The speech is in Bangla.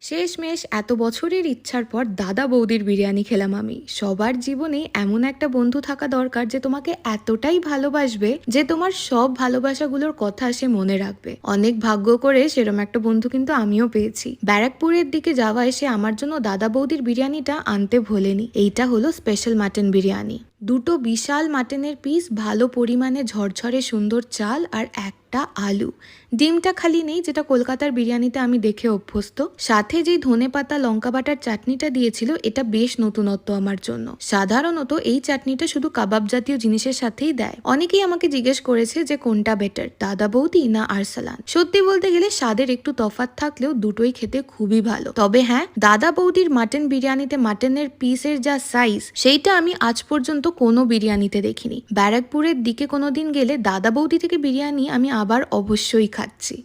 শেষমেশ এত বছরের ইচ্ছার পর দাদা বৌদির বিরিয়ানি খেলাম আমি। সবার জীবনে এমন একটা বন্ধু থাকা দরকার যে তোমাকে এতটাই ভালোবাসবে যে তোমার সব ভালোবাসাগুলোর কথা সে মনে রাখবে। অনেক ভাগ্য করে সেরম একটা বন্ধু কিন্তু আমিও পেয়েছি। ব্যারাকপুরের দিকে যাওয়ায় সে আমার জন্য দাদা বৌদির বিরিয়ানিটা আনতে ভোলেনি। এইটা হলো স্পেশাল মাটন বিরিয়ানি। দুটো বিশাল মাটনের পিস, ভালো পরিমাণে ঝরঝরে সুন্দর চাল আর একটা আলু। ডিমটা খালি নেই, যেটা কলকাতার বিরিয়ানিতে আমি দেখে অভ্যস্ত। সাথে যেই ধনেপাতা লঙ্কা বাটার চাটনিটা দিয়েছিল, এটা বেশ নতুনত্ব আমার জন্য। সাধারণত এই চাটনিটা শুধু কাবাব জাতীয় জিনিসের সাথেই দেয়। অনেকেই আমাকে জিজ্ঞেস করেছে যে কোনটা বেটার, দাদা বৌদি না আরসালান। সত্যি বলতে গেলে স্বাদের একটু তফাৎ থাকলেও দুটোই খেতে খুবই ভালো। তবে হ্যাঁ, দাদা বৌদির মাটন বিরিয়ানিতে মাটনের পিসের যা সাইজ, সেইটা আমি আজ পর্যন্ত কোনো বিরিয়ানিতে দেখিনি। ব্যারাকপুরের দিকে কোনোদিন গেলে দাদা বৌদি থেকে বিরিয়ানি আমি আবার অবশ্যই খাচ্ছি।